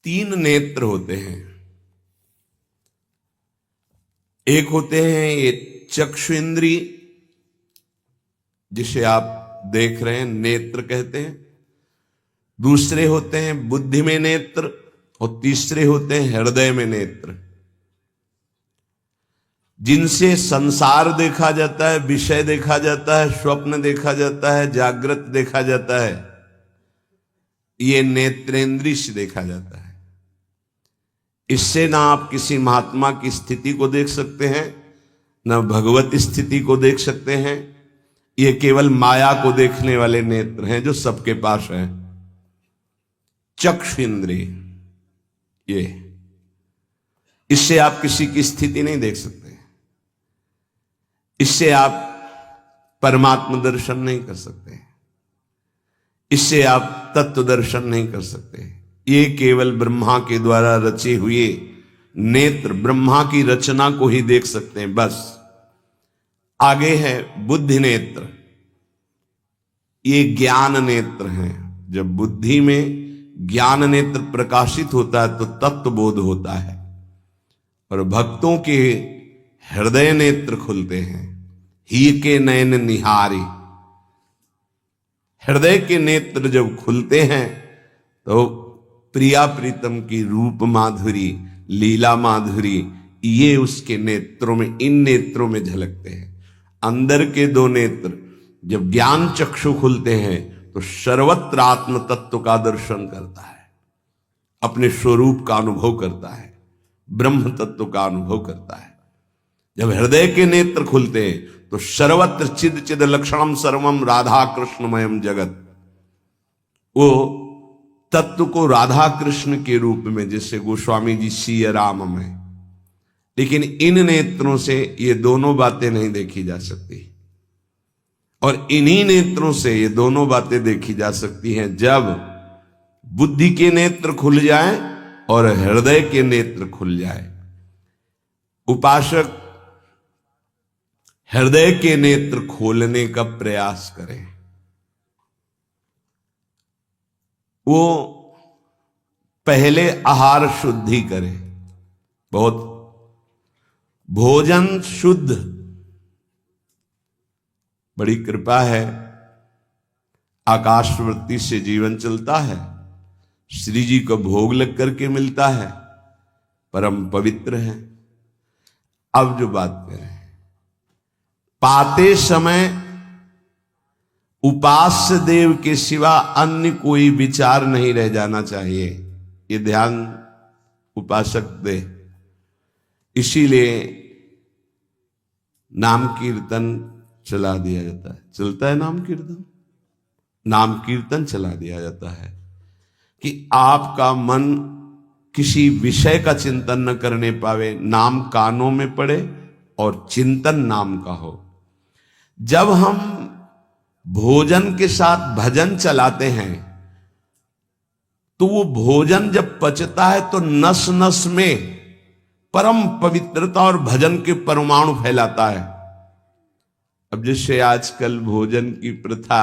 तीन नेत्र होते हैं। एक होते हैं ये चक्षु इंद्रिय, जिसे आप देख रहे हैं, नेत्र कहते हैं। दूसरे होते हैं बुद्धि में नेत्र, और तीसरे होते हैं हृदय में नेत्र, जिनसे संसार देखा जाता है, विषय देखा जाता है, स्वप्न देखा जाता है, जागृत देखा जाता है। ये नेत्रेंद्रिय से देखा जाता है। इससे ना आप किसी महात्मा की स्थिति को देख सकते हैं, ना भगवत स्थिति को देख सकते हैं। ये केवल माया को देखने वाले नेत्र हैं जो सबके पास हैं। चक्षु इंद्रिय, ये इससे आप किसी की स्थिति नहीं देख सकते, इससे आप परमात्मा दर्शन नहीं कर सकते, इससे आप तत्व दर्शन नहीं कर सकते। ये केवल ब्रह्मा के द्वारा रचे हुए नेत्र, ब्रह्मा की रचना को ही देख सकते हैं, बस। आगे है बुद्धि नेत्र। ये ज्ञान नेत्र हैं। जब बुद्धि में ज्ञान नेत्र प्रकाशित होता है तो तत्व बोध होता है, और भक्तों के हृदय नेत्र खुलते हैं। ही के नयन निहारी, हृदय के नेत्र जब खुलते हैं तो प्रिया प्रीतम की रूप माधुरी, लीला माधुरी, ये उसके नेत्रों में, इन नेत्रों में झलकते हैं। अंदर के दो नेत्र जब ज्ञान चक्षु खुलते हैं तो सर्वत्र आत्म तत्व का दर्शन करता है, अपने स्वरूप का अनुभव करता है, ब्रह्म तत्व का अनुभव करता है। जब हृदय के नेत्र खुलते हैं तो सर्वत्र चिद चिद लक्षणम सर्वम राधा कृष्णमयम जगत, वो तत्व को राधा कृष्ण के रूप में, जैसे गोस्वामी जी सिया राम में। लेकिन इन नेत्रों से ये दोनों बातें नहीं देखी जा सकती, और इन्हीं नेत्रों से ये दोनों बातें देखी जा सकती हैं जब बुद्धि के नेत्र खुल जाए और हृदय के नेत्र खुल जाए। उपासक हृदय के नेत्र खोलने का प्रयास करें। वो पहले आहार शुद्धि करे, बहुत भोजन शुद्ध। बड़ी कृपा है, आकाशवृत्ति से जीवन चलता है, श्री जी को भोग लग करके मिलता है, परम पवित्र है। अब जो बात करें, पाते समय उपास्य देव के सिवा अन्य कोई विचार नहीं रह जाना चाहिए, ये ध्यान उपासक दे। इसीलिए नाम कीर्तन चला दिया जाता है। चलता है नाम कीर्तन, नाम कीर्तन चला दिया जाता है कि आपका मन किसी विषय का चिंतन न करने पावे, नाम कानों में पड़े और चिंतन नाम का हो। जब हम भोजन के साथ भजन चलाते हैं तो वो भोजन जब पचता है तो नस नस में परम पवित्रता और भजन के परमाणु फैलाता है। अब जैसे आजकल भोजन की प्रथा,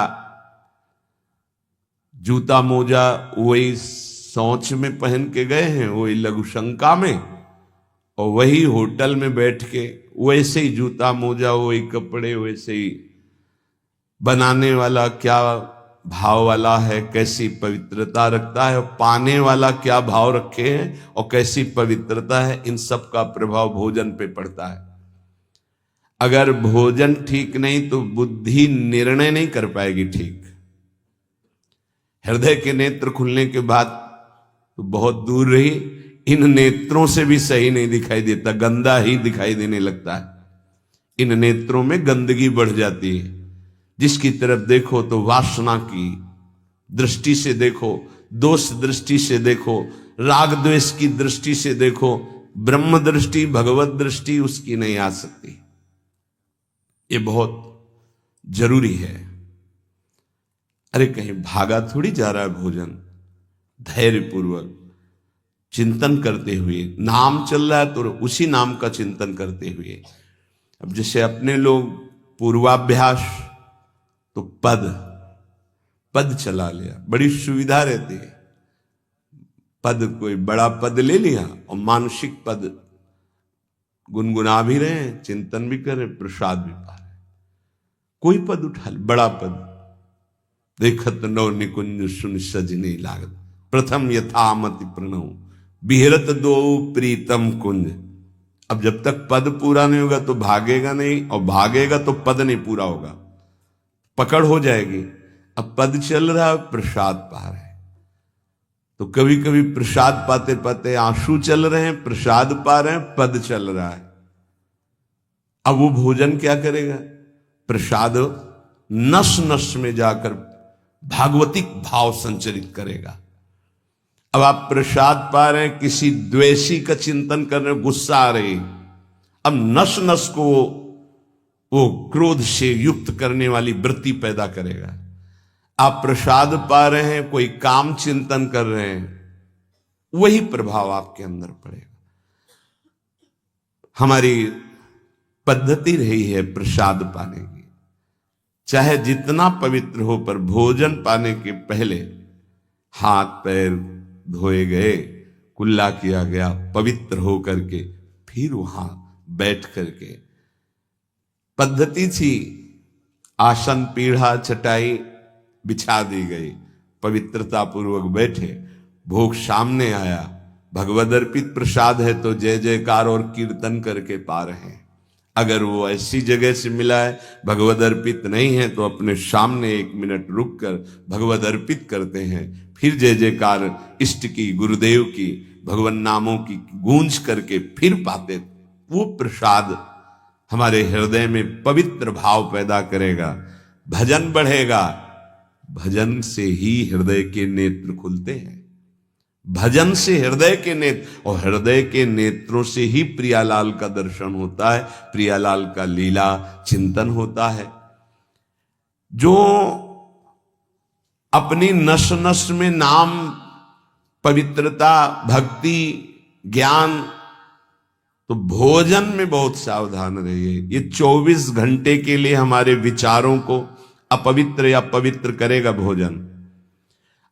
जूता मोजा वही शौच में पहन के गए हैं, वही लघुशंका में, और वही होटल में बैठ के वैसे ही जूता मोजा, वही कपड़े, वैसे ही बनाने वाला क्या भाव वाला है, कैसी पवित्रता रखता है, और पाने वाला क्या भाव रखे हैं और कैसी पवित्रता है, इन सब का प्रभाव भोजन पे पड़ता है। अगर भोजन ठीक नहीं तो बुद्धि निर्णय नहीं कर पाएगी ठीक। हृदय के नेत्र खुलने के बाद तो बहुत दूर रही, इन नेत्रों से भी सही नहीं दिखाई देता, गंदा ही दिखाई देने लगता है। इन नेत्रों में गंदगी बढ़ जाती है। जिसकी तरफ देखो तो वासना की दृष्टि से देखो, दोष दृष्टि से देखो, राग द्वेष की दृष्टि से देखो, ब्रह्म दृष्टि, भगवत दृष्टि उसकी नहीं आ सकती। ये बहुत जरूरी है। अरे कहीं भागा थोड़ी जा रहा है भोजन, धैर्य पूर्वक चिंतन करते हुए, नाम चल रहा है तो उसी नाम का चिंतन करते हुए। अब जैसे अपने लोग पूर्वाभ्यास तो पद चला लिया, बड़ी सुविधा रहती है। पद, कोई बड़ा पद ले लिया और मानसिक पद गुनगुना भी रहे हैं, चिंतन भी कर रहे, प्रसाद भी पा रहे। कोई पद उठा ले, बड़ा पद, देखत नौ निकुंज सुन सजनी लागत, प्रथम यथामति प्रणव बिहरत दो प्रीतम कुंज। अब जब तक पद पूरा नहीं होगा तो भागेगा नहीं, और भागेगा तो पद नहीं पूरा होगा, पकड़ हो जाएगी। अब पद चल रहा है, प्रसाद पा रहे हैं, तो कभी कभी प्रसाद पाते पाते आंसू चल रहे हैं, प्रसाद पा रहे हैं, पद चल रहा है। अब वो भोजन क्या करेगा? प्रसाद नस नस में जाकर भागवतिक भाव संचरित करेगा। अब आप प्रसाद पा रहे हैं, किसी द्वेषी का चिंतन कर रहे हैं, गुस्सा आ रही, अब नस नस को वो क्रोध से युक्त करने वाली वृत्ति पैदा करेगा। आप प्रसाद पा रहे हैं, कोई काम चिंतन कर रहे हैं, वही प्रभाव आपके अंदर पड़ेगा। हमारी पद्धति रही है प्रसाद पाने की, चाहे जितना पवित्र हो, पर भोजन पाने के पहले हाथ पैर धोए गए, कुल्ला किया गया, पवित्र हो करके फिर वहां बैठ करके, पद्धति थी आसन पीढ़ा चटाई बिछा दी गई, पवित्रता पूर्वक बैठे, भोग सामने आया, भगवद अर्पित प्रसाद है तो जय जयकार और कीर्तन करके पा रहे हैं। अगर वो ऐसी जगह से मिला है, भगवद अर्पित नहीं है, तो अपने सामने 1 मिनट रुक कर भगवद अर्पित करते हैं, फिर जय जयकार इष्ट की, गुरुदेव की, भगवान नामों की गूंज करके फिर पाते। वो प्रसाद हमारे हृदय में पवित्र भाव पैदा करेगा, भजन बढ़ेगा। भजन से ही हृदय के नेत्र खुलते हैं, भजन से हृदय के नेत्र, और हृदय के नेत्रों से ही प्रियालाल का दर्शन होता है, प्रियालाल का लीला चिंतन होता है। जो अपनी नस नस में नाम, पवित्रता, भक्ति, ज्ञान, तो भोजन में बहुत सावधान रहिए। ये 24 घंटे के लिए हमारे विचारों को अपवित्र या पवित्र करेगा भोजन।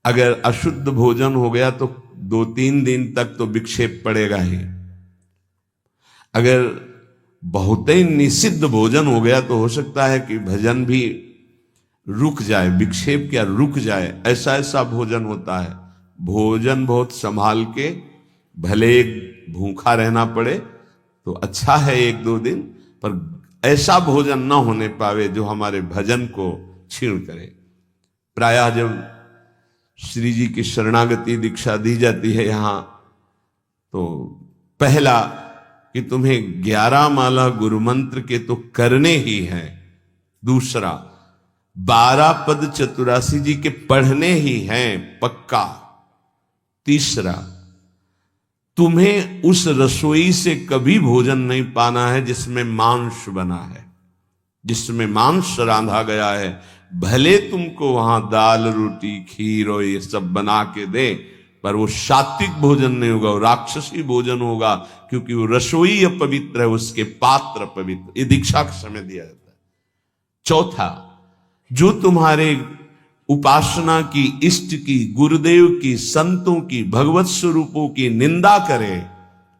अगर अशुद्ध भोजन हो गया तो 2-3 दिन तक तो विक्षेप पड़ेगा ही। अगर बहुत ही निषिद्ध भोजन हो गया तो हो सकता है कि भजन भी रुक जाए, विक्षेप क्या रुक जाए, ऐसा ऐसा भोजन होता है। भोजन बहुत संभाल के, भले भूखा रहना पड़े तो अच्छा है 1-2 दिन, पर ऐसा भोजन ना होने पावे जो हमारे भजन को छीण करे। प्रायः जब श्री जी की शरणागति दीक्षा दी जाती है यहाँ, तो पहला कि तुम्हें 11 माला गुरु मंत्र के तो करने ही हैं, दूसरा 12 पद चतुरासी जी के पढ़ने ही हैं पक्का, तीसरा तुम्हें उस रसोई से कभी भोजन नहीं पाना है जिसमें मांस बना है, जिसमें मांस रांधा गया है। भले तुमको वहां दाल रोटी खीर और ये सब बना के दे, पर वो सात्विक भोजन नहीं होगा, वो राक्षसी भोजन होगा, क्योंकि वो रसोई अपवित्र है, उसके पात्र पवित्र। ये दीक्षा के समय दिया जाता है। चौथा, जो तुम्हारे उपासना की, इष्ट की, गुरुदेव की, संतों की, भगवत स्वरूपों की निंदा करे,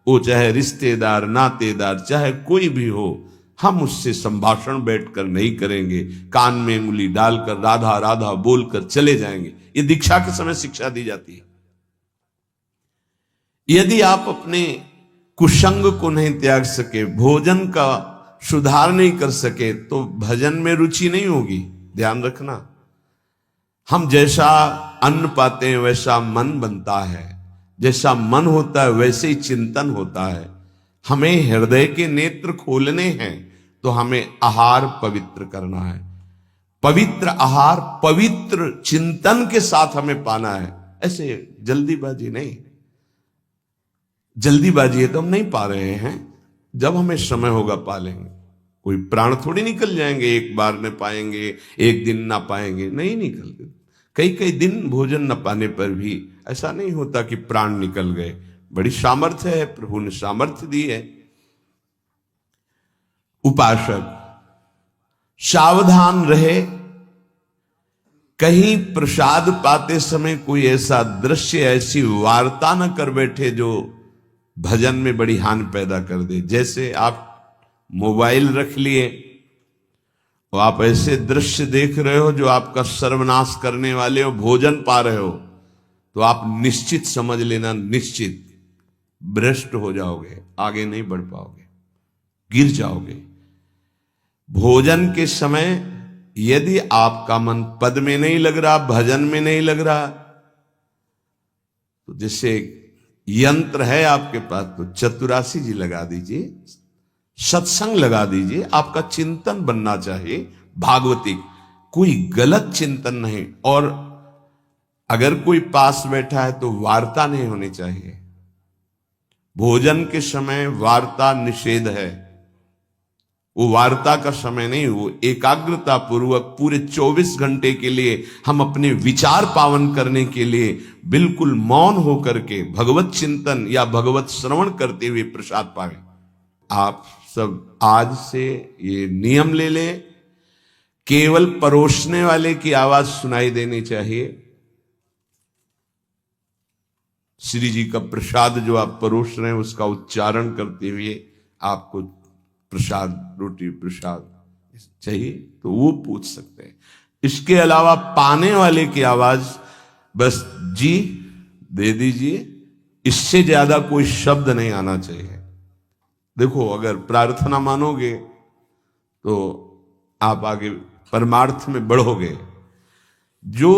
वो चाहे रिश्तेदार, नातेदार, चाहे कोई भी हो, हम उससे संभाषण बैठकर नहीं करेंगे, कान में उंगली डालकर राधा राधा बोलकर चले जाएंगे। ये दीक्षा के समय शिक्षा दी जाती है। यदि आप अपने कुसंग को नहीं त्याग सके, भोजन का सुधार नहीं कर सके, तो भजन में रुचि नहीं होगी। ध्यान रखना, हम जैसा अन्न पाते हैं वैसा मन बनता है, जैसा मन होता है वैसे ही चिंतन होता है। हमें हृदय के नेत्र खोलने हैं तो हमें आहार पवित्र करना है। पवित्र आहार पवित्र चिंतन के साथ हमें पाना है, ऐसे जल्दीबाजी नहीं। जल्दीबाजी है तो हम नहीं पा रहे हैं, जब हमें समय होगा पा लेंगे। कोई प्राण थोड़ी निकल जाएंगे, एक बार न पाएंगे, एक दिन ना पाएंगे, नहीं निकलते। कई कई दिन भोजन न पाने पर भी ऐसा नहीं होता कि प्राण निकल गए। बड़ी सामर्थ्य है, प्रभु ने सामर्थ्य दी है। उपासक सावधान रहे, कहीं प्रसाद पाते समय कोई ऐसा दृश्य, ऐसी वार्ता न कर बैठे जो भजन में बड़ी हानि पैदा कर दे। जैसे आप मोबाइल रख लिए और आप ऐसे दृश्य देख रहे हो जो आपका सर्वनाश करने वाले हो, भोजन पा रहे हो, तो आप निश्चित समझ लेना, निश्चित भ्रष्ट हो जाओगे, आगे नहीं बढ़ पाओगे, गिर जाओगे। भोजन के समय यदि आपका मन पद में नहीं लग रहा, भजन में नहीं लग रहा, तो जैसे यंत्र है आपके पास, तो चतुरासी जी लगा दीजिए, सत्संग लगा दीजिए। आपका चिंतन बनना चाहिए भागवतिक, कोई गलत चिंतन नहीं। और अगर कोई पास बैठा है तो वार्ता नहीं होनी चाहिए। भोजन के समय वार्ता निषेध है, वो वार्ता का समय नहीं, वो एकाग्रता पूर्वक पूरे 24 घंटे के लिए हम अपने विचार पावन करने के लिए बिल्कुल मौन होकर के भगवत चिंतन या भगवत श्रवण करते हुए प्रसाद पाए। आप सब आज से ये नियम ले लें, केवल परोसने वाले की आवाज सुनाई देनी चाहिए। श्री जी का प्रसाद जो आप परोस रहे हैं उसका उच्चारण करते हुए आपको प्रसाद, रोटी प्रसाद चाहिए तो वो पूछ सकते हैं। इसके अलावा पाने वाले की आवाज बस जी दे दीजिए, इससे ज्यादा कोई शब्द नहीं आना चाहिए। देखो, अगर प्रार्थना मानोगे तो आप आगे परमार्थ में बढ़ोगे। जो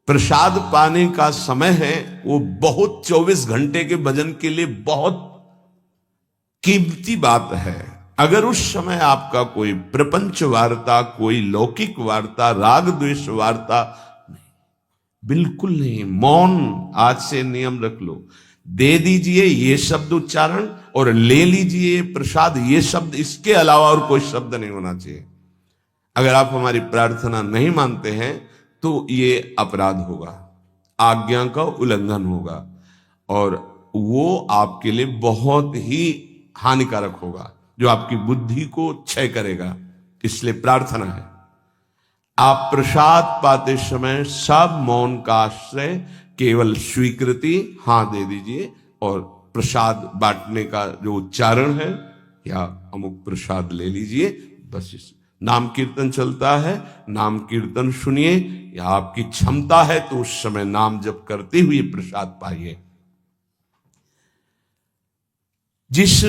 प्रसाद पाने का समय है वो बहुत 24 घंटे के भजन के लिए बहुत कीमती बात है। अगर उस समय आपका कोई प्रपंच वार्ता, कोई लौकिक वार्ता, राग द्वेष वार्ता नहीं, बिल्कुल नहीं, मौन आज से नियम रख लो। दे दीजिए ये शब्द उच्चारण और ले लीजिए प्रसाद ये शब्द, इसके अलावा और कोई शब्द नहीं होना चाहिए। अगर आप हमारी प्रार्थना नहीं मानते हैं तो ये अपराध होगा, आज्ञा का उल्लंघन होगा और वो आपके लिए बहुत ही हानिकारक होगा, जो आपकी बुद्धि को क्षय करेगा। इसलिए प्रार्थना है, आप प्रसाद पाते समय सब मौन का आश्रय, केवल स्वीकृति हां दे दीजिए और प्रसाद बांटने का जो उच्चारण है या अमुक प्रसाद ले लीजिए। बस इस नाम कीर्तन चलता है, नाम कीर्तन सुनिए, या आपकी क्षमता है तो उस समय नाम जप करते हुए प्रसाद पाइए। जिस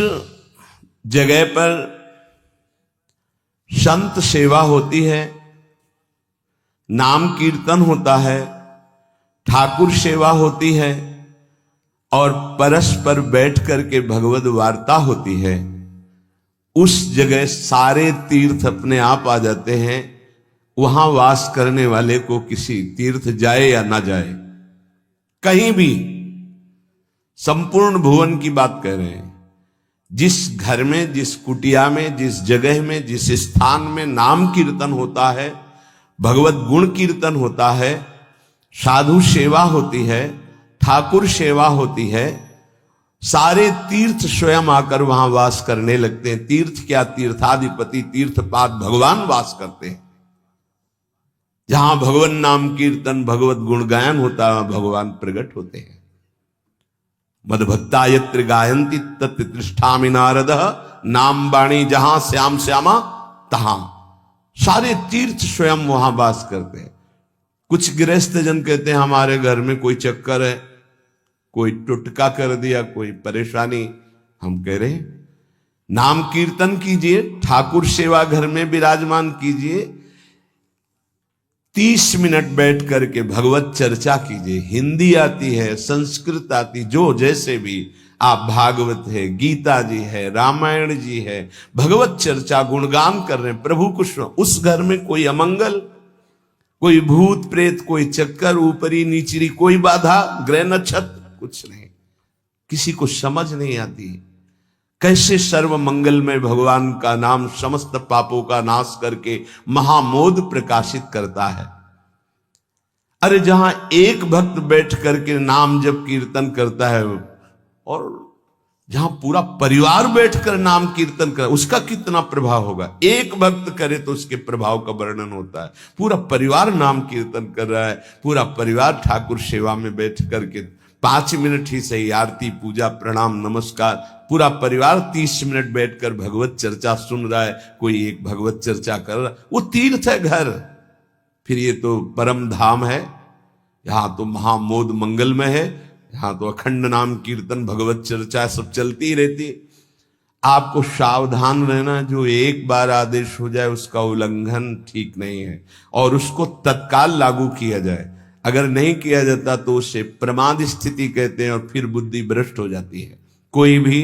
जगह पर संत सेवा होती है, नाम कीर्तन होता है, ठाकुर सेवा होती है और परस्पर बैठ करके भगवद वार्ता होती है, उस जगह सारे तीर्थ अपने आप आ जाते हैं। वहां वास करने वाले को किसी तीर्थ जाए या ना जाए, कहीं भी, संपूर्ण भुवन की बात कह रहे हैं, जिस घर में, जिस कुटिया में, जिस जगह में, जिस स्थान में नाम कीर्तन होता है, भगवत गुण कीर्तन होता है, साधु सेवा होती है, ठाकुर सेवा होती है, सारे तीर्थ स्वयं आकर वहां वास करने लगते हैं। तीर्थ क्या, तीर्थाधिपति तीर्थपाद भगवान वास करते हैं। जहां भगवान नाम कीर्तन, भगवत गुण गायन होता है, भगवान प्रकट होते हैं। मदभक्ता यत्र गायन्ति तत्र तिष्ठामि नारद, नाम वाणी जहां श्याम श्यामा तहां। सारे तीर्थ स्वयं वहां वास करते हैं। कुछ गृहस्थ जन कहते हैं हमारे घर में कोई चक्कर है, कोई टुटका कर दिया, कोई परेशानी। हम कह रहे हैं नाम कीर्तन कीजिए, ठाकुर सेवा घर में विराजमान कीजिए, 30 मिनट बैठ करके भगवत चर्चा कीजिए। हिंदी आती है, संस्कृत आती, जो जैसे भी आप, भागवत है, गीता जी है, रामायण जी है, भगवत चर्चा गुणगान कर रहे हैं प्रभु कुछ। उस घर में कोई अमंगल, कोई भूत प्रेत, कोई चक्कर, ऊपरी नीचरी कोई बाधा, ग्रह नक्षत्र कुछ नहीं, किसी को समझ नहीं आती कैसे सर्व मंगल में भगवान का नाम समस्त पापों का नाश करके महामोद प्रकाशित करता है। अरे जहां एक भक्त बैठ करके नाम जब कीर्तन करता है और जहां पूरा परिवार बैठकर नाम कीर्तन करे, उसका कितना प्रभाव होगा। एक भक्त करे तो उसके प्रभाव का वर्णन होता है। पूरा परिवार नाम कीर्तन कर रहा है, पूरा परिवार ठाकुर सेवा में बैठ करके 5 मिनट ही सही, आरती पूजा प्रणाम नमस्कार, पूरा परिवार 30 मिनट बैठकर भगवत चर्चा सुन रहा है, कोई एक भगवत चर्चा कर रहा है, वो तीर्थ है घर। फिर ये तो परम धाम है, यहां तो महामोद मंगलमय है, यहां तो अखंड नाम कीर्तन भगवत चर्चा सब चलती ही रहती। आपको सावधान रहना, जो एक बार आदेश हो जाए उसका उल्लंघन ठीक नहीं है, और उसको तत्काल लागू किया जाए। अगर नहीं किया जाता तो उसे प्रमाद स्थिति कहते हैं, और फिर बुद्धि भ्रष्ट हो जाती है। कोई भी,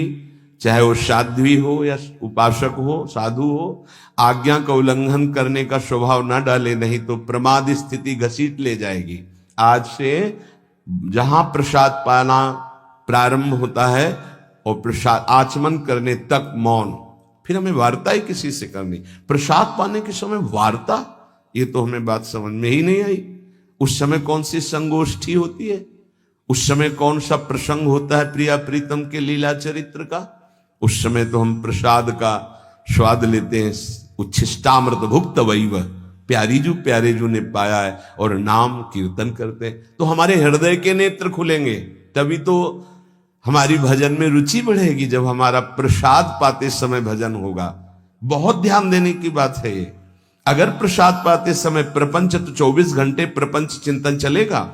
चाहे वो साध्वी हो या उपासक हो, साधु हो, आज्ञा का उल्लंघन करने का स्वभाव ना डाले, नहीं तो प्रमाद स्थिति घसीट ले जाएगी। आज से जहां प्रसाद पाना प्रारंभ होता है और प्रसाद आचमन करने तक मौन, फिर हमें वार्ता ही किसी से करनी। प्रसाद पाने के समय वार्ता, ये तो हमें बात समझ में ही नहीं आई। उस समय कौन सी संगोष्ठी होती है, उस समय कौन सा प्रसंग होता है प्रिया प्रीतम के लीला चरित्र का। उस समय तो हम प्रसाद का स्वाद लेते हैं, उच्छिष्टामृत भुक्त वैव, प्यारी जू ने पाया है, और नाम कीर्तन करते हैं। तो हमारे हृदय के नेत्र खुलेंगे, तभी तो हमारी भजन में रुचि बढ़ेगी। जब हमारा प्रसाद पाते समय भजन होगा, बहुत ध्यान देने की बात है ये। अगर प्रसाद पाते समय प्रपंच, तो 24 घंटे प्रपंच चिंतन चलेगा।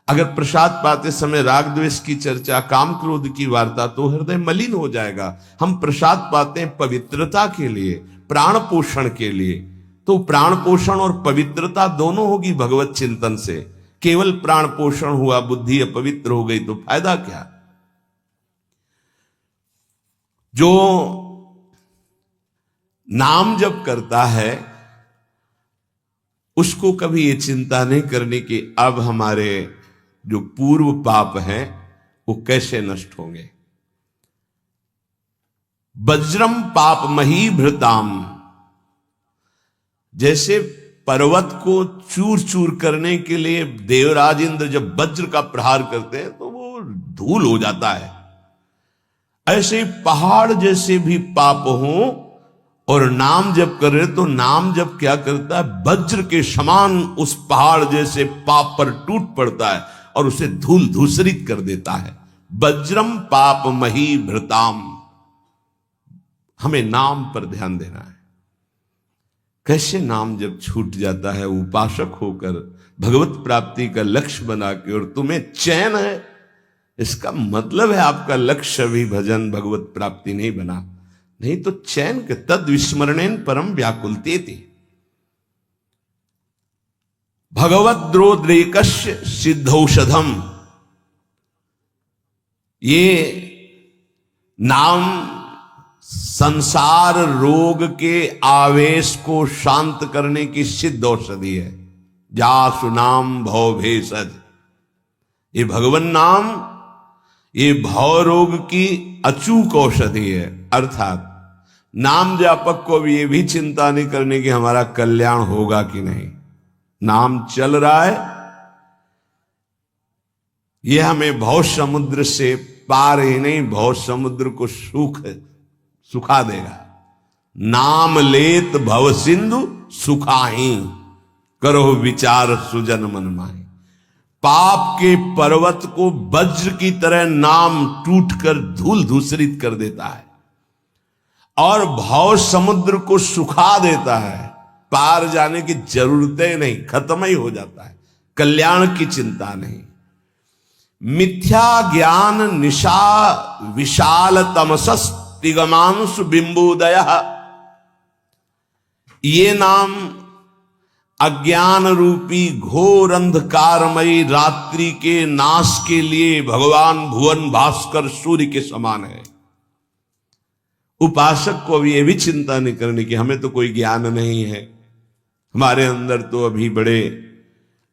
अगर प्रसाद पाते समय राग द्वेष की चर्चा, काम क्रोध की वार्ता, तो हृदय मलिन हो जाएगा। हम प्रसाद पाते हैं पवित्रता के लिए, प्राण पोषण के लिए, तो प्राण पोषण और पवित्रता दोनों होगी भगवत चिंतन से। केवल प्राण पोषण हुआ, बुद्धि अपवित्र हो गई, तो फायदा क्या। जो नाम जप करता है उसको कभी ये चिंता नहीं करनी कि अब हमारे जो पूर्व पाप हैं वो कैसे नष्ट होंगे। वज्रम पाप मही भृताम, जैसे पर्वत को चूर चूर करने के लिए देवराज इंद्र जब वज्र का प्रहार करते हैं तो वो धूल हो जाता है, ऐसे पहाड़ जैसे भी पाप हों और नाम जप कर रहे तो नाम जप क्या करता है, वज्र के समान उस पहाड़ जैसे पाप पर टूट पड़ता है और उसे धूल धूसरित कर देता है। वज्रम पाप मही भृताम, हमें नाम पर ध्यान देना है। कैसे नाम जब छूट जाता है उपासक होकर भगवत प्राप्ति का लक्ष्य बना के, और तुम्हें चैन है, इसका मतलब है आपका लक्ष्य भी भजन भगवत प्राप्ति नहीं बना, नहीं तो चैन के तद विस्मरणेन परम व्याकुलते थी। भगवद्रोद्रेकस्य सिद्धौषधम, ये नाम संसार रोग के आवेश को शांत करने की सिद्ध औषधि है। जासु नाम भव भेषज, ये भगवन नाम ये भव रोग की अचूक औषधि है। अर्थात नाम जापक को भी ये भी चिंता नहीं करने की हमारा कल्याण होगा कि नहीं, नाम चल रहा है, यह हमें भव समुद्र से पार ही नहीं, भव समुद्र को सुखा देगा। नाम लेत भव सिंधु सुखाही, करो विचार सुजन मन माही। पाप के पर्वत को वज्र की तरह नाम टूटकर धूल धूसरित कर देता है और भव समुद्र को सुखा देता है। पार जाने की जरूरतें नहीं, खत्म ही हो जाता है, कल्याण की चिंता नहीं। मिथ्या ज्ञान निशा विशाल तमसस तिगमांसु बिंबोदय, ये नाम अज्ञान रूपी घोर अंधकारमयी रात्रि के नाश के लिए भगवान भुवन भास्कर सूर्य के समान है। उपासक को अभी ये भी चिंता नहीं करनी कि हमें तो कोई ज्ञान नहीं है, हमारे अंदर तो अभी बड़े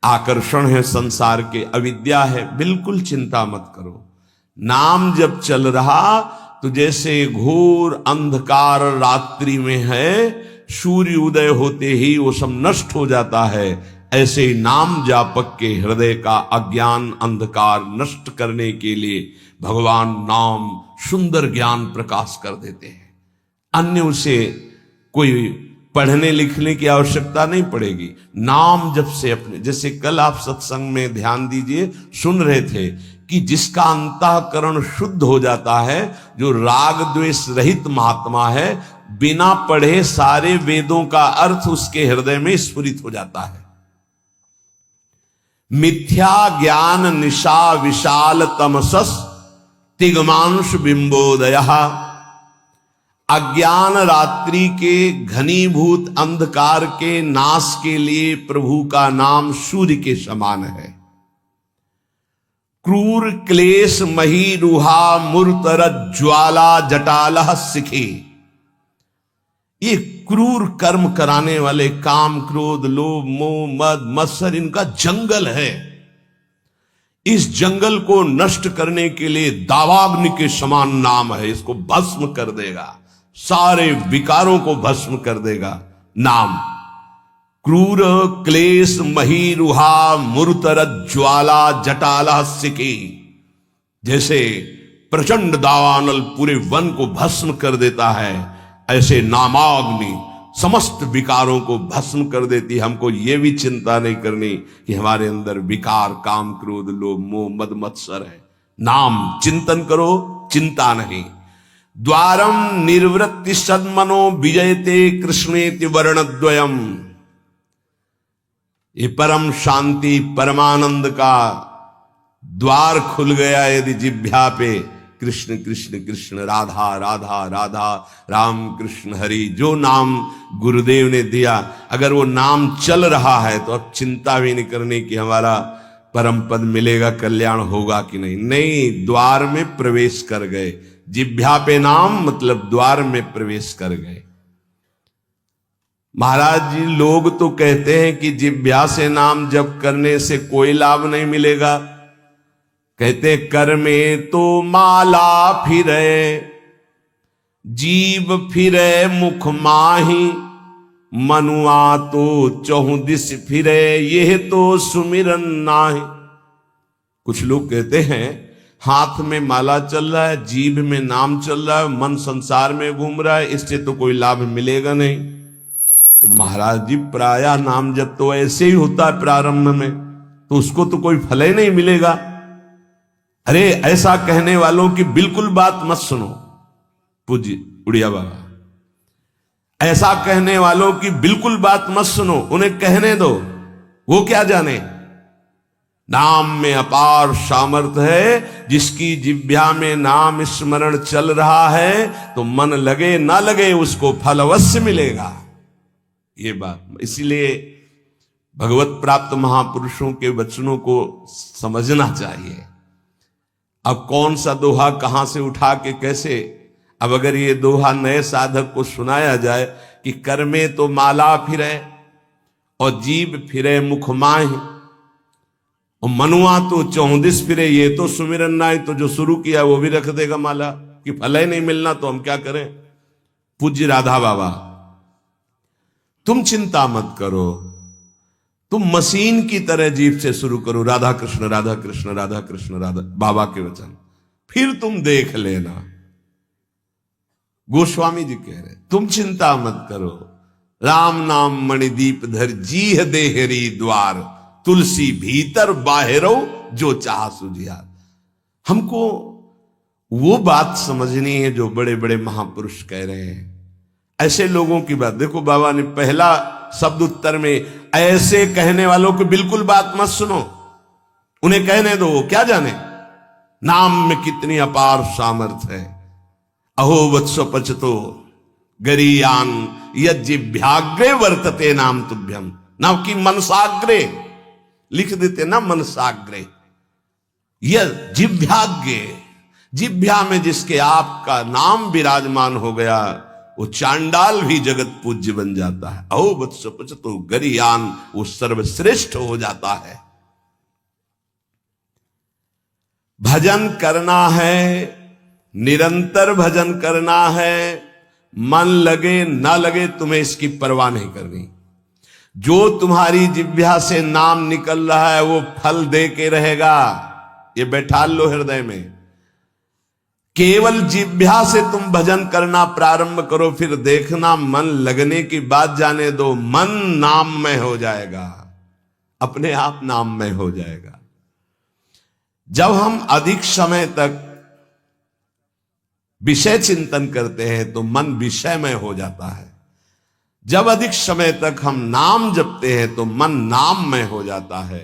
आकर्षण है संसार के, अविद्या है। बिल्कुल चिंता मत करो। नाम जब चल रहा तो जैसे घोर अंधकार रात्रि में है, सूर्य उदय होते ही वो सब नष्ट हो जाता है, ऐसे ही नाम जापक के हृदय का अज्ञान अंधकार नष्ट करने के लिए भगवान नाम सुंदर ज्ञान प्रकाश कर देते हैं। अन्य उसे कोई पढ़ने लिखने की आवश्यकता नहीं पड़ेगी। नाम जब से अपने, जैसे कल आप सत्संग में ध्यान दीजिए, सुन रहे थे कि जिसका अंतःकरण शुद्ध हो जाता है, जो राग द्वेष रहित महात्मा है, बिना पढ़े सारे वेदों का अर्थ उसके हृदय में स्फुरित हो जाता है। मिथ्या ज्ञान निशा विशाल तमसस तिग्मांश बिंबोदय। अज्ञान रात्रि के घनीभूत अंधकार के नाश के लिए प्रभु का नाम सूर्य के समान है। क्रूर क्लेश मही रुहा मूर्तर ज्वाला जटालह सिखे। ये क्रूर कर्म कराने वाले, काम क्रोध लोभ मोह मद मत्सर, इनका जंगल है। इस जंगल को नष्ट करने के लिए दावाग्नि के समान नाम है। इसको भस्म कर देगा, सारे विकारों को भस्म कर देगा नाम। क्रूर क्लेश मही रुहा मूर्तर ज्वाला जटाला सिकी। जैसे प्रचंड दावानल पूरे वन को भस्म कर देता है, ऐसे नामाग्नि समस्त विकारों को भस्म कर देती है। हमको ये भी चिंता नहीं करनी कि हमारे अंदर विकार, काम क्रोध लोभ मोह मद मत्सर है। नाम चिंतन करो, चिंता नहीं। द्वारम निर्वृत्ति सन्मनो विजयते कृष्णेति वर्णद्वयम। ये परम शांति परमानंद का द्वार खुल गया यदि जिह्वा पे कृष्ण कृष्ण कृष्ण राधा राधा राधा राम कृष्ण हरि, जो नाम गुरुदेव ने दिया, अगर वो नाम चल रहा है तो अब चिंता भी नहीं करनी कि हमारा परम पद मिलेगा, कल्याण होगा कि नहीं। नहीं, द्वार में प्रवेश कर गए। जिह्वा पे नाम मतलब द्वार में प्रवेश कर गए। महाराज जी, लोग तो कहते हैं कि जिह्वा से नाम जप करने से कोई लाभ नहीं मिलेगा। कहते कर में तो माला फिरे, जीव फिरे मुख माही, मनुआ तो चहु दिस फिरे, यह तो सुमिरन नाहि। कुछ लोग कहते हैं हाथ में माला चल रहा है, जीभ में नाम चल रहा है, मन संसार में घूम रहा है, इससे तो कोई लाभ मिलेगा नहीं। तो महाराज जी, प्रायः नाम जब तो ऐसे ही होता है प्रारंभ में, तो उसको तो कोई फल ही नहीं मिलेगा। अरे ऐसा कहने वालों की बिल्कुल बात मत सुनो। पूज्य उड़िया बाबा, ऐसा कहने वालों की बिल्कुल बात मत सुनो, उन्हें कहने दो। वो क्या जाने, नाम में अपार सामर्थ्य है। जिसकी जिह्वा में नाम स्मरण चल रहा है तो मन लगे ना लगे उसको फल अवश्य मिलेगा। ये बात, इसीलिए भगवत प्राप्त महापुरुषों के वचनों को समझना चाहिए। अब कौन सा दोहा कहां से उठा के कैसे, अब अगर ये दोहा नए साधक को सुनाया जाए कि कर में तो माला फिरे और जीभ फिरे मुख माहि और मनुआ तो चौदिस फिरे, ये तो सुमिरन नाहि, तो जो शुरू किया वो भी रख देगा माला कि फल ही नहीं मिलना तो हम क्या करें। पूज्य राधा बाबा, तुम चिंता मत करो, तुम मशीन की तरह जीभ से शुरू करो राधा कृष्ण राधा कृष्ण राधा कृष्ण राधा, बाबा के वचन, फिर तुम देख लेना। गोस्वामी जी कह रहे तुम चिंता मत करो, राम नाम मणिदीप धर जीह देहरी द्वार, तुलसी भीतर बाहरो जो चाह सुझियार। हमको वो बात समझनी है जो बड़े बड़े महापुरुष कह रहे हैं। ऐसे लोगों की बात देखो, बाबा ने पहला शब्द उत्तर में ऐसे कहने वालों की बिल्कुल बात मत सुनो, उन्हें कहने दो, क्या जाने नाम में कितनी अपार सामर्थ्य है। अहो वत्स पचतो गरीयान यज्जिभ्याग्रे वर्तते नाम तुभ्यम, नाम की मनसाग्रे लिख देते ना, मनसाग्रे यह जिभ्याग्रे, जिभ्या में जिसके आपका नाम विराजमान हो गया वो चांडाल भी जगत पूज्य बन जाता है। अहो वत्स पचतो गरीयान, वो सर्वश्रेष्ठ हो जाता है। भजन करना है, निरंतर भजन करना है, मन लगे ना लगे तुम्हें इसकी परवाह नहीं करनी। जो तुम्हारी जिह्वा से नाम निकल रहा है वो फल दे के रहेगा, ये बैठा लो हृदय में। केवल जिह्वा से तुम भजन करना प्रारंभ करो, फिर देखना मन लगने की बात जाने दो, मन नाममय हो जाएगा, अपने आप नाममय हो जाएगा। जब हम अधिक समय तक विषय चिंतन करते हैं तो मन विषयमय हो जाता है। जब अधिक समय तक हम नाम जपते हैं तो मन नाममय हो जाता है।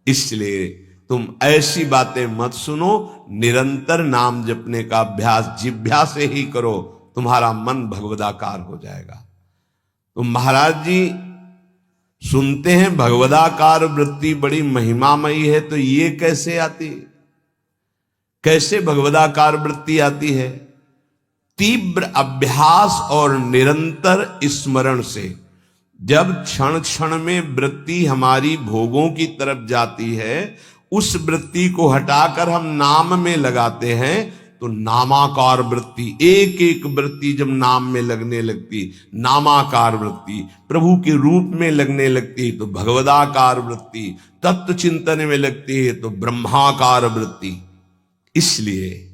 इसलिए तुम ऐसी बातें मत सुनो, निरंतर नाम जपने का अभ्यास जिह्वा से ही करो, तुम्हारा मन भगवदाकार हो जाएगा। तो महाराज जी सुनते हैं भगवदाकार वृत्ति बड़ी महिमामयी है, तो ये कैसे आती, कैसे भगवदाकार वृत्ति आती है? तीव्र अभ्यास और निरंतर स्मरण से। जब क्षण क्षण में वृत्ति हमारी भोगों की तरफ जाती है, उस वृत्ति को हटाकर हम नाम में लगाते हैं तो नामाकार वृत्ति, एक एक वृत्ति जब नाम में लगने लगती, नामाकार वृत्ति प्रभु के रूप में लगने लगती तो भगवदाकार वृत्ति, तत्व चिंतन में लगती है तो ब्रह्माकार वृत्ति। इसलिए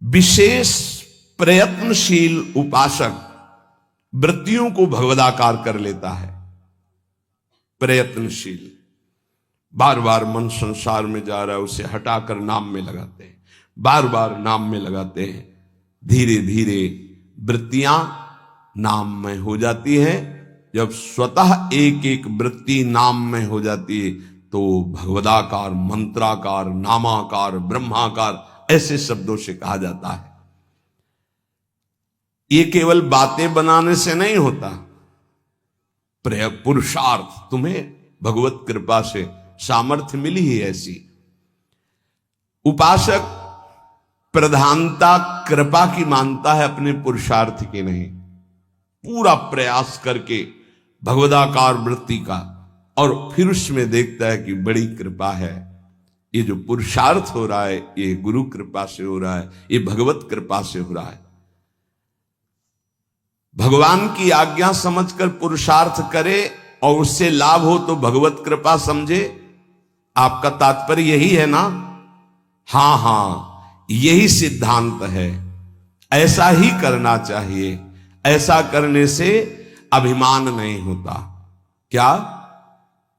विशेष प्रयत्नशील उपासक वृत्तियों को भगवदाकार कर लेता है। प्रयत्नशील, बार बार मन संसार में जा रहा है, उसे हटाकर नाम में लगाते हैं, बार बार नाम में लगाते हैं, धीरे धीरे वृत्तियां नाममय हो जाती है। जब स्वतः एक एक वृत्ति नाममय हो जाती है तो भगवदाकार, मंत्राकार, नामाकार, ब्रह्माकार ऐसे शब्दों से कहा जाता है। ये केवल बातें बनाने से नहीं होता, पुरुषार्थ, तुम्हें भगवत कृपा से सामर्थ्य मिली ही ऐसी। उपासक प्रधानता कृपा की मानता है, अपने पुरुषार्थ की नहीं। पूरा प्रयास करके भगवदाकार वृत्ति का, और फिर उसमें देखता है कि बड़ी कृपा है, ये जो पुरुषार्थ हो रहा है ये गुरु कृपा से हो रहा है, ये भगवत कृपा से हो रहा है। भगवान की आज्ञा समझकर पुरुषार्थ करे और उससे लाभ हो तो भगवत कृपा समझे। आपका तात्पर्य यही है ना? हां हां, यही सिद्धांत है। ऐसा ही करना चाहिए। ऐसा करने से अभिमान नहीं होता। क्या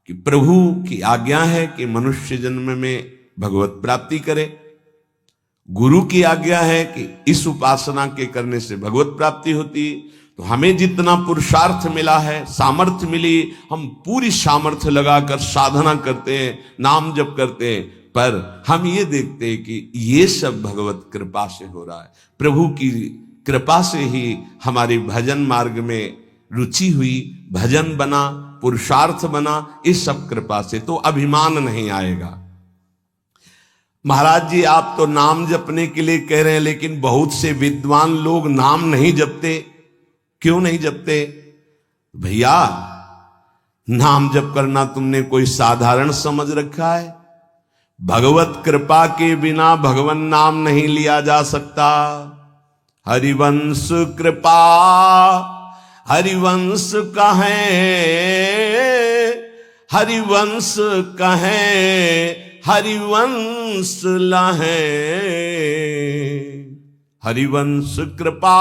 कि प्रभु की आज्ञा है कि मनुष्य जन्म में भगवत प्राप्ति करे, गुरु की आज्ञा है कि इस उपासना के करने से भगवत प्राप्ति होती। तो हमें जितना पुरुषार्थ मिला है, सामर्थ्य मिली, हम पूरी सामर्थ्य लगाकर साधना करते हैं, नाम जप करते हैं, पर हम ये देखते हैं कि ये सब भगवत कृपा से हो रहा है। प्रभु की कृपा से ही हमारी भजन मार्ग में रुचि हुई, भजन बना, पुरुषार्थ बना, इस सब कृपा से। तो अभिमान नहीं आएगा। महाराज जी आप तो नाम जपने के लिए कह रहे हैं, लेकिन बहुत से विद्वान लोग नाम नहीं जपते। क्यों नहीं जपते? भैया नाम जप करना तुमने कोई साधारण समझ रखा है? भगवत कृपा के बिना भगवान नाम नहीं लिया जा सकता। हरिवंश कृपा, हरिवंश कहें, हरिवंश कहें, हरिवंश लहें। हरिवंश कृपा,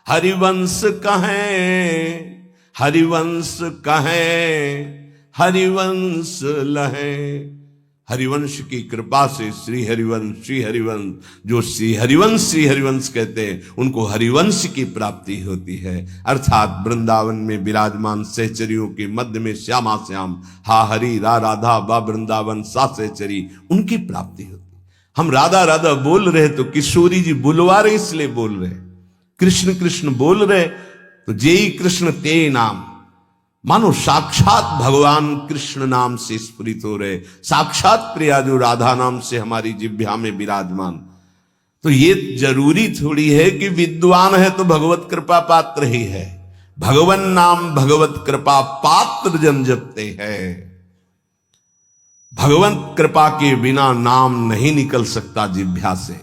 हरिवंश कहें, हरिवंश कहें, हरिवंश लहें। हरिवंश की कृपा से श्री हरिवंश, जो श्री हरिवंश कहते हैं, उनको हरिवंश की प्राप्ति होती है। अर्थात वृंदावन में विराजमान सहचरियों के मध्य में श्यामा श्याम, हा हरि रा राधा बा वृंदावन सा सहचरी, उनकी प्राप्ति होती। हम राधा राधा बोल रहे तो किशोरी जी बुलवा रहे, इसलिए बोल रहे। कृष्ण कृष्ण बोल रहे तो जेई कृष्ण ते नाम, मानो साक्षात भगवान कृष्ण नाम से स्फुरित हो रहे, साक्षात प्रिया जो राधा नाम से हमारी जिह्वा में विराजमान। तो ये जरूरी थोड़ी है कि विद्वान है तो भगवत कृपा पात्र ही है। भगवन नाम भगवत कृपा पात्र जन जपते हैं। भगवत कृपा के बिना नाम नहीं निकल सकता जिह्वा से।